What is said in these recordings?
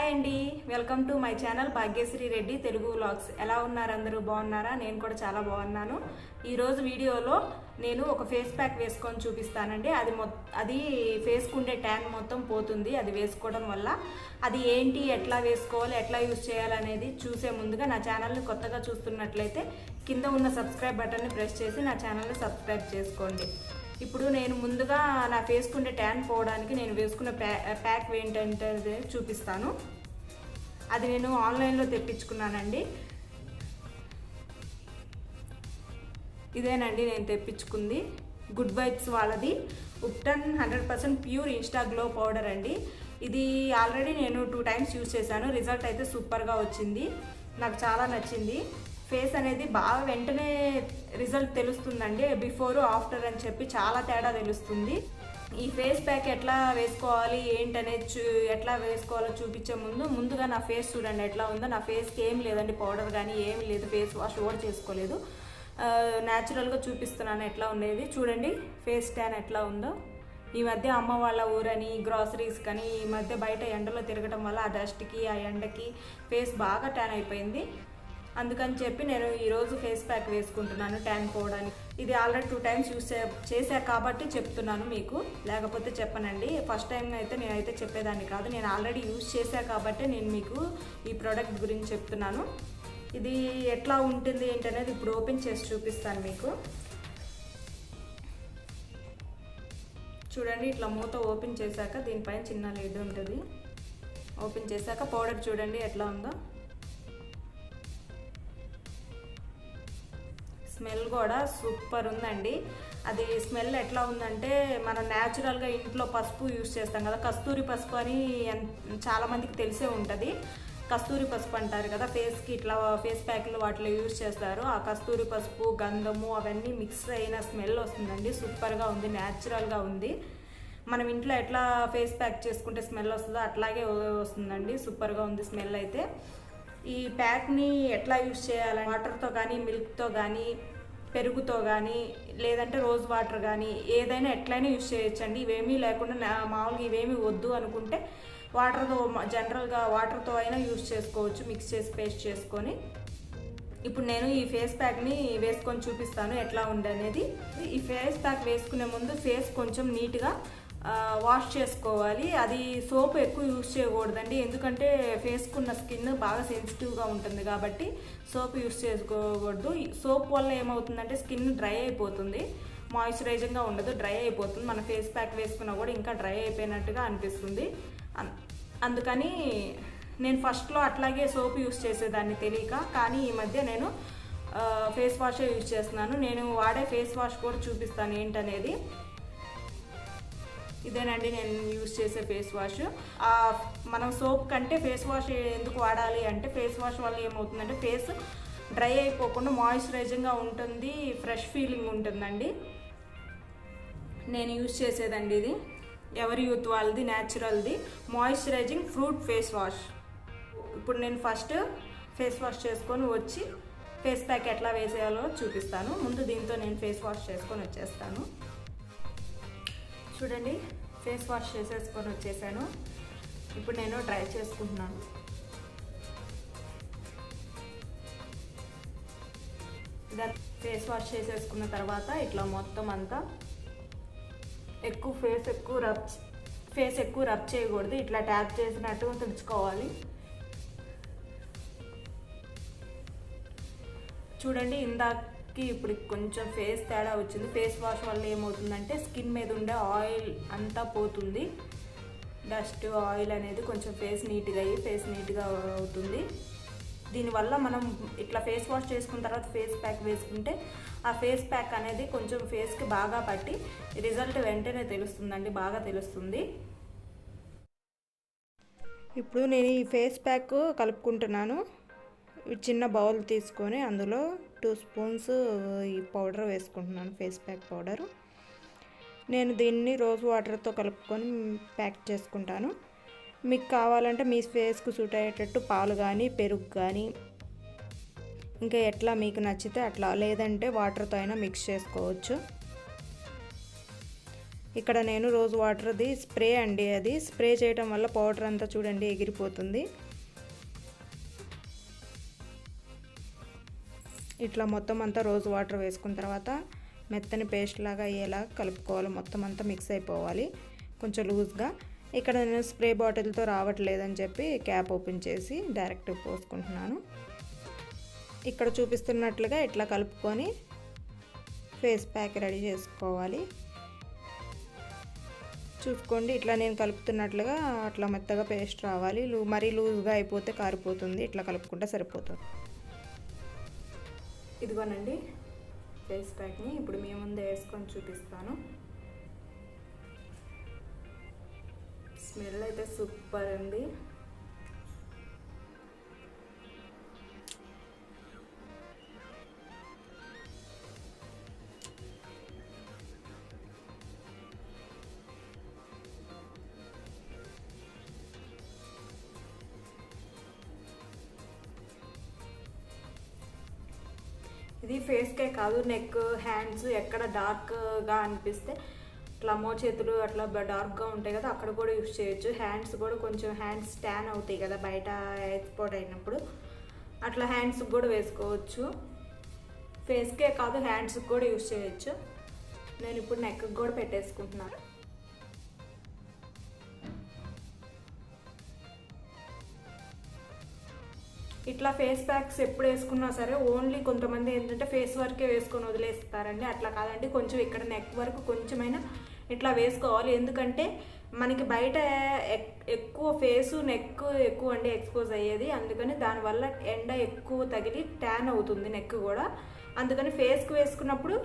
Hi అండి, welcome to my channel Bhagyashree Reddy Telugu vlogs. ఎలా ఉన్నారు? అందరూ బాగున్నారా? నేను కూడా చాలా బాగున్నాను. ఈరోజు వీడియోలో నేను ఒక ఫేస్ ప్యాక్ వేసుకొని చూపిస్తానండి. అది ఫేస్కుండే ట్యాన్ మొత్తం పోతుంది అది వేసుకోవడం వల్ల. అది ఏంటి, ఎట్లా వేసుకోవాలి, ఎట్లా యూజ్ చేయాలనేది చూసే ముందుగా నా ఛానల్ని కొత్తగా చూస్తున్నట్లయితే కింద ఉన్న సబ్స్క్రైబ్ బటన్ని ప్రెస్ చేసి నా ఛానల్ని సబ్స్క్రైబ్ చేసుకోండి. ఇప్పుడు నేను ముందుగా నా ఫేస్కుండే ట్యాన్ పోవడానికి నేను వేసుకున్న ప్యాక్ ఏంటంటే చూపిస్తాను. అది నేను ఆన్లైన్లో తెప్పించుకున్నానండి. ఇదేనండి నేను తెప్పించుకుంది. గుడ్ వైబ్స్ వాళ్ళది ubtan 100% pure Insta glow powder అండి. ఇది ఆల్రెడీ నేను 2 times యూజ్ చేశాను. రిజల్ట్ అయితే సూపర్గా వచ్చింది, నాకు చాలా నచ్చింది. ఫేస్ అనేది బాగా వెంటనే రిజల్ట్ తెలుస్తుందండి. బిఫోర్ ఆఫ్టర్ అని చెప్పి చాలా తేడా తెలుస్తుంది. ఈ ఫేస్ ప్యాక్ ఎట్లా వేసుకోవాలి ఏంటనేది ఎట్లా వేసుకోవాలో చూపించే ముందుగా నా ఫేస్ చూడండి ఎట్లా ఉందో. నా ఫేస్కి ఏం లేదండి, పౌడర్ కానీ ఏమి లేదు, ఫేస్ వాష్ కూడా చేసుకోలేదు. న్యాచురల్గా చూపిస్తున్నాను ఎట్లా ఉండేది. చూడండి ఫేస్ ట్యాన్ ఎట్లా ఉందో. ఈ మధ్య అమ్మ వాళ్ళ ఊరని గ్రాసరీస్ కానీ ఈ మధ్య బయట ఎండలో తిరగడం వల్ల ఆ డస్ట్కి ఆ ఎండకి ఫేస్ బాగా ట్యాన్ అయిపోయింది. అందుకని చెప్పి నేను ఈరోజు ఫేస్ ప్యాక్ వేసుకుంటున్నాను ట్యాన్ పోవడానికి. ఇది ఆల్రెడీ 2 times యూజ్ చేశా కాబట్టి చెప్తున్నాను మీకు, లేకపోతే చెప్పనండి. ఫస్ట్ టైం అయితే నేనైతే చెప్పేదాన్ని కాదు. నేను ఆల్రెడీ యూజ్ చేశా కాబట్టి నేను మీకు ఈ ప్రోడక్ట్ గురించి చెప్తున్నాను. ఇది ఎట్లా ఉంటుంది ఏంటనేది ఇప్పుడు ఓపెన్ చేసి చూపిస్తాను మీకు. చూడండి ఇట్లా మూత ఓపెన్ చేశాక దీనిపైన చిన్న లిడ్ ఉంటుంది. ఓపెన్ చేశాక పౌడర్ చూడండి ఎట్లా ఉందో. స్మెల్ కూడా సూపర్ ఉందండి. అది స్మెల్ ఎట్లా ఉందంటే మనం న్యాచురల్గా ఇంట్లో పసుపు యూజ్ చేస్తాం కదా, కస్తూరి పసుపు అని చాలామందికి తెలిసే ఉంటుంది. కస్తూరి పసుపు అంటారు కదా, ఫేస్కి ఇట్లా ఫేస్ ప్యాక్లు వాటిలో యూజ్ చేస్తారు. ఆ కస్తూరి పసుపు గంధము అవన్నీ మిక్స్ అయిన స్మెల్ వస్తుందండి. సూపర్గా ఉంది, న్యాచురల్గా ఉంది. మనం ఇంట్లో ఎట్లా ఫేస్ ప్యాక్ చేసుకుంటే స్మెల్ వస్తుందో అట్లాగే వస్తుందండి. సూపర్గా ఉంది స్మెల్ అయితే. ఈ ప్యాక్ని ఎట్లా యూజ్ చేయాలి, వాటర్తో కానీ మిల్క్తో కానీ పెరుగుతో కానీ లేదంటే రోజ్ వాటర్ కానీ ఏదైనా ఎట్లయినా యూజ్ చేయొచ్చండి. ఇవేమీ లేకుండా మామూలుగా ఇవేమీ వద్దు అనుకుంటే వాటర్తో జనరల్గా వాటర్తో అయినా యూజ్ చేసుకోవచ్చు, మిక్స్ చేసి పేస్ట్ చేసుకొని. ఇప్పుడు నేను ఈ ఫేస్ ప్యాక్ని వేసుకొని చూపిస్తాను ఎట్లా ఉండనేది. ఈ ఫేస్ ప్యాక్ వేసుకునే ముందు ఫేస్ కొంచెం నీట్గా వాష్ చేసుకోవాలి. అది సోప్ ఎక్కువ యూజ్ చేయకూడదండి, ఎందుకంటే ఫేస్కున్న స్కిన్ బాగా సెన్సిటివ్గా ఉంటుంది కాబట్టి సోప్ యూజ్ చేసుకోకూడదు. సోప్ వల్ల ఏమవుతుందంటే స్కిన్ డ్రై అయిపోతుంది, మాయిశ్చరైజింగ్గా ఉండదు, డ్రై అయిపోతుంది. మన ఫేస్ ప్యాక్ వేసుకున్నా కూడా ఇంకా డ్రై అయిపోయినట్టుగా అనిపిస్తుంది. అందుకని నేను ఫస్ట్లో అట్లాగే సోప్ యూజ్ చేసేదాన్ని తెలియక, కానీ ఈ మధ్య నేను ఫేస్ వాషే యూజ్ చేస్తున్నాను. నేను వాడే ఫేస్ వాష్ కూడా చూపిస్తాను ఏంటనేది. ఇదేనండి నేను యూజ్ చేసే ఫేస్ వాష్. మనం సోప్ కంటే ఫేస్ వాష్ ఎందుకు వాడాలి అంటే, ఫేస్ వాష్ వల్ల ఏమవుతుందంటే ఫేస్ డ్రై అయిపోకుండా మాయిశ్చరైజింగ్గా ఉంటుంది, ఫ్రెష్ ఫీలింగ్ ఉంటుందండి. నేను యూజ్ చేసేదండి ఇది ఎవరి యూత్ వాళ్ళది, న్యాచురల్ది మాయిశ్చరైజింగ్ ఫ్రూట్ ఫేస్ వాష్. ఇప్పుడు నేను ఫస్ట్ ఫేస్ వాష్ చేసుకొని వచ్చి ఫేస్ ప్యాక్ ఎట్లా వేసేయాలో చూపిస్తాను. ముందు దీంతో నేను ఫేస్ వాష్ చేసుకొని వచ్చేస్తాను. చూడండి ఫేస్ వాష్ చేసేసుకొని వచ్చేసాను. ఇప్పుడు నేను డ్రై చేసుకుంటున్నాను. దాన్ని ఫేస్ వాష్ చేసేసుకున్న తర్వాత ఇట్లా మొత్తం అంతా ఫేస్ ఎక్కువ రబ్ చేయకూడదు, ఇట్లా ట్యాప్ చేసినట్టు తుడుచుకోవాలి. చూడంండి ఇందాక ఇప్పుడు కొంచెం ఫేస్ తేడా వచ్చింది. ఫేస్ వాష్ వల్ల ఏమవుతుందంటే స్కిన్ మీద ఉండే ఆయిల్ అంతా పోతుంది, డస్ట్ ఆయిల్ అనేది కొంచెం ఫేస్ నీట్గా అయ్యి ఫేస్ నీట్గా అవుతుంది. దీనివల్ల మనం ఇట్లా ఫేస్ వాష్ చేసుకున్న తర్వాత ఫేస్ ప్యాక్ వేసుకుంటే ఆ ఫేస్ ప్యాక్ అనేది కొంచెం ఫేస్కి బాగా పట్టి రిజల్ట్ వెంటనే తెలుస్తుందండి, బాగా తెలుస్తుంది. ఇప్పుడు నేను ఈ ఫేస్ ప్యాక్ కలుపుకుంటున్నాను. చిన్న బౌల్ తీసుకొని అందులో 2 spoons ఈ పౌడర్ వేసుకుంటున్నాను, ఫేస్ ప్యాక్ పౌడర్. నేను దీన్ని రోజ్ వాటర్తో కలుపుకొని ప్యాక్ చేసుకుంటాను. మీకు కావాలంటే మీ ఫేస్కు సూట్ అయ్యేటట్టు పాలు కానీ పెరుగు కానీ ఇంకా ఎట్లా మీకు నచ్చితే అట్లా, లేదంటే వాటర్తో అయినా మిక్స్ చేసుకోవచ్చు. ఇక్కడ నేను రోజ్ వాటర్ది స్ప్రే అండి, అది స్ప్రే చేయడం వల్ల పౌడర్ అంతా చూడండి ఎగిరిపోతుంది. ఇట్లా మొత్తం అంతా రోజ్ వాటర్ వేసుకున్న తర్వాత మెత్తని పేస్ట్ లాగా అయ్యేలా కలుపుకోవాలి. మొత్తం అంతా మిక్స్ అయిపోవాలి కొంచెం లూజ్గా. ఇక్కడ నేను స్ప్రే బాటిల్తో రావట్లేదని చెప్పి క్యాప్ ఓపెన్ చేసి డైరెక్ట్ పోసుకుంటున్నాను. ఇక్కడ చూపిస్తున్నట్లుగా ఇట్లా కలుపుకొని ఫేస్ ప్యాక్ రెడీ చేసుకోవాలి. చూసుకోండి, ఇట్లా నేను కలుపుతున్నట్లుగా అట్లా మెత్తగా పేస్ట్ రావాలి. మరీ లూజ్గా అయిపోతే కారిపోతుంది. ఇట్లా కలుపుకుంటే సరిపోతుంది. ఇదిగోనండి ఫేస్ ప్యాక్ని ఇప్పుడు మీ ముందే వేసుకొని చూపిస్తాను. స్మెల్ అయితే సూపర్ ఉంది. ఇది ఫేస్కే కాదు, నెక్, హ్యాండ్స్ ఎక్కడ డార్క్గా అనిపిస్తే ఇట్లా మోచేతులు అట్లా డార్క్గా ఉంటాయి కదా, అక్కడ కూడా యూస్ చేయొచ్చు. హ్యాండ్స్ కూడా కొంచెం హ్యాండ్స్ ట్యాన్ అవుతాయి కదా బయట ఎక్స్పోర్ట్ అయినప్పుడు, అట్లా హ్యాండ్స్కి కూడా వేసుకోవచ్చు. ఫేస్కే కాదు హ్యాండ్స్కి కూడా యూస్ చేయొచ్చు. నేను ఇప్పుడు నెక్కి కూడా పెట్టేసుకుంటున్నాను. ఇట్లా ఫేస్ ప్యాక్స్ ఎప్పుడు వేసుకున్నా సరే ఓన్లీ కొంతమంది ఏంటంటే ఫేస్ వరకే వేసుకొని వదిలేస్తారండి. అట్లా కాదండి, కొంచెం ఇక్కడ నెక్ వరకు కొంచెమైనా ఇట్లా వేసుకోవాలి. ఎందుకంటే మనకి బయట ఎక్కువ ఫేసు నెక్ ఎక్కువ అండి ఎక్స్పోజ్ అయ్యేది. అందుకని దానివల్ల ఎండ ఎక్కువ తగిలి ట్యాన్ అవుతుంది నెక్ కూడా. అందుకని ఫేస్కి వేసుకున్నప్పుడు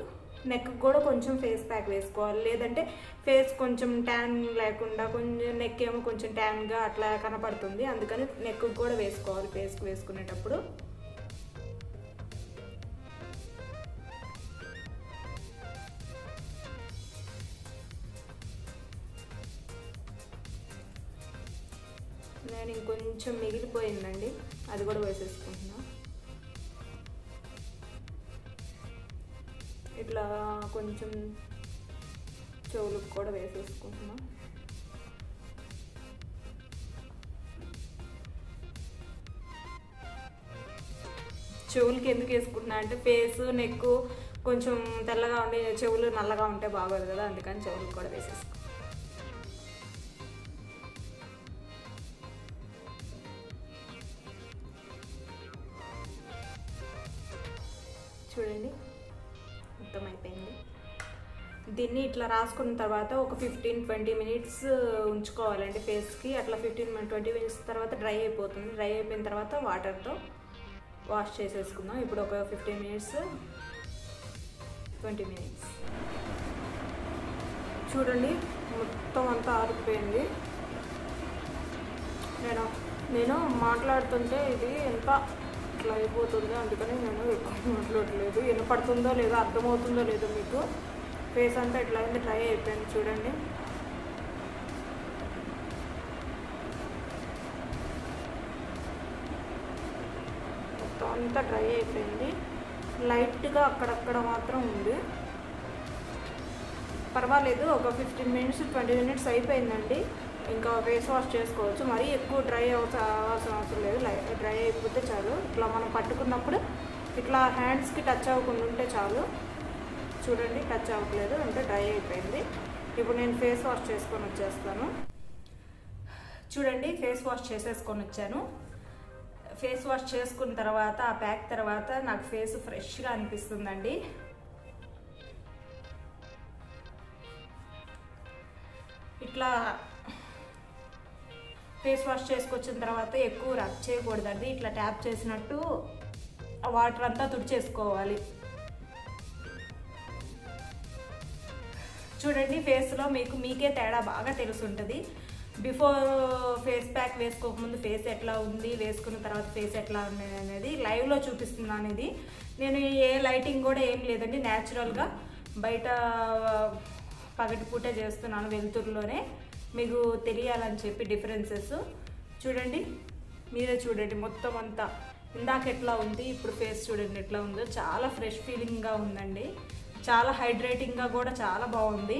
నెక్ కూడా కొంచెం ఫేస్ ప్యాక్ వేసుకోవాలి. లేదంటే ఫేస్ కొంచెం ట్యాన్ లేకుండా కొంచెం నెక్ ఏమో కొంచెం ట్యాన్గా అట్లా కనపడుతుంది. అందుకని నెక్ కూడా వేసుకోవాలి ఫేస్కి వేసుకునేటప్పుడు. నేను ఇంకొంచెం మిగిలిపోయిందండి, అది కూడా వేసేసుకుంటున్నా. ఇట్లా కొంచెం చెవులకు కూడా వేసేసుకుంటున్నా. చెవులకి ఎందుకు వేసుకుంటున్నా అంటే ఫేస్ నెక్ కొంచెం తెల్లగా ఉండి చెవులు నల్లగా ఉంటే బాగోదు కదా, అందుకని చెవులకు కూడా వేసేసుకుంటాం. చూడండి మొత్తం అయిపోయింది. దీన్ని ఇట్లా రాసుకున్న తర్వాత ఒక 15-20 మినిట్స్ ఉంచుకోవాలండి ఫేస్కి. అట్లా 15-20 మినిట్స్ తర్వాత డ్రై అయిపోతుంది. డ్రై అయిపోయిన తర్వాత వాటర్తో వాష్ చేసేసుకుందాం. ఇప్పుడు ఒక 15 మినిట్స్ 20 మినిట్స్ చూడండి మొత్తం అంతా ఆరిపోయింది. నేను మాట్లాడుతుంటే ఇది ఎంత ఇట్లా అయిపోతుంది, అందుకని నేను ఎక్కువ మాట్లాడలేదు. వినపడుతుందో లేదో అర్థమవుతుందో లేదో మీకు. ఫేస్ అంతా ఇట్లా అయింది, డ్రై అయిపోయింది చూడండి. మొత్తం అంతా డ్రై అయిపోయింది. లైట్గా అక్కడక్కడ మాత్రం ఉంది, పర్వాలేదు. ఒక 15-20 మినిట్స్ అయిపోయిందండి. ఇంకా ఫేస్ వాష్ చేసుకోవచ్చు. మరీ ఎక్కువ డ్రై అవ్వాల్సిన అవసరం లేదు, డ్రై అయిపోతే చాలు. ఇట్లా మనం పట్టుకున్నప్పుడు ఇట్లా హ్యాండ్స్కి టచ్ అవ్వకుండా ఉంటే చాలు. చూడండి టచ్ అవ్వట్లేదు అంటే డ్రై అయిపోయింది. ఇప్పుడు నేను ఫేస్ వాష్ చేసుకొని వచ్చేస్తాను. చూడండి ఫేస్ వాష్ చేసేసుకొని వచ్చాను. ఫేస్ వాష్ చేసుకున్న తర్వాత ఆ ప్యాక్ తర్వాత నాకు ఫేస్ ఫ్రెష్గా అనిపిస్తుందండి. ఇట్లా ఫేస్ వాష్ చేసుకొచ్చిన తర్వాత ఎక్కువ రబ్ చేయకూడదండి. ఇట్లా ట్యాప్ చేసినట్టు వాటర్ అంతా తుడిచేసుకోవాలి. చూడండి ఫేస్లో మీకే తేడా బాగా తెలుసుంటుంది. బిఫోర్ ఫేస్ ప్యాక్ వేసుకోకముందు ఫేస్ ఎట్లా ఉంది, వేసుకున్న తర్వాత ఫేస్ ఎట్లా ఉంది అనేది లైవ్లో చూపిస్తున్నాను. ఇది నేను ఏ లైటింగ్ కూడా ఏం లేదండి, న్యాచురల్గా బయట పగటిపూటే చేస్తున్నాను వెలుతురులోనే, మీకు తెలియాలని చెప్పి డిఫరెన్సెస్. చూడండి మీరే చూడండి మొత్తం అంతా ఇందాక ఎట్లా ఉంది, ఇప్పుడు ఫేస్ చూడండి ఎట్లా ఉందో. చాలా ఫ్రెష్ ఫీలింగ్గా ఉందండి, చాలా హైడ్రేటింగ్గా కూడా చాలా బాగుంది.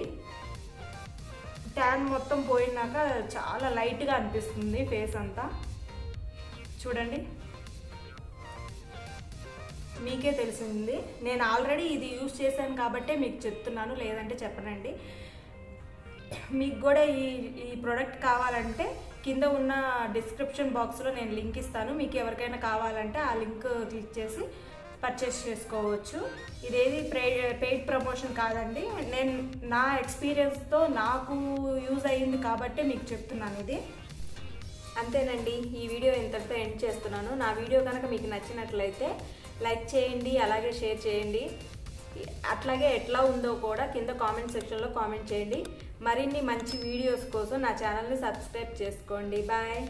ట్యాన్ మొత్తం పోయినాక చాలా లైట్గా అనిపిస్తుంది ఫేస్ అంతా. చూడండి, మీకే తెలిసింది. నేను ఆల్రెడీ ఇది యూజ్ చేశాను కాబట్టే మీకు చెప్తున్నాను, లేదంటే చెప్పనండి. మీకు కూడా ఈ ప్రోడక్ట్ కావాలంటే కింద ఉన్న డిస్క్రిప్షన్ బాక్స్లో నేను లింక్ ఇస్తాను. మీకు ఎవరికైనా కావాలంటే ఆ లింక్ క్లిక్ చేసి పర్చేస్ చేసుకోవచ్చు. ఇదేది పెయిడ్ ప్రమోషన్ కాదండి, నేను నా ఎక్స్పీరియన్స్తో నాకు యూజ్ అయ్యింది కాబట్టి మీకు చెప్తున్నాను ఇది. అంతేనండి, ఈ వీడియో ఇంతటితో ఎండ్ చేస్తున్నాను. నా వీడియో కనుక మీకు నచ్చినట్లయితే లైక్ చేయండి, అలాగే షేర్ చేయండి. అట్లాగే ఎట్లా ఉందో కూడా కింద కామెంట్ సెక్షన్లో కామెంట్ చేయండి. మరిన్ని మంచి వీడియోస్ కోసం నా ఛానల్ని సబ్స్క్రైబ్ చేసుకోండి. బాయ్.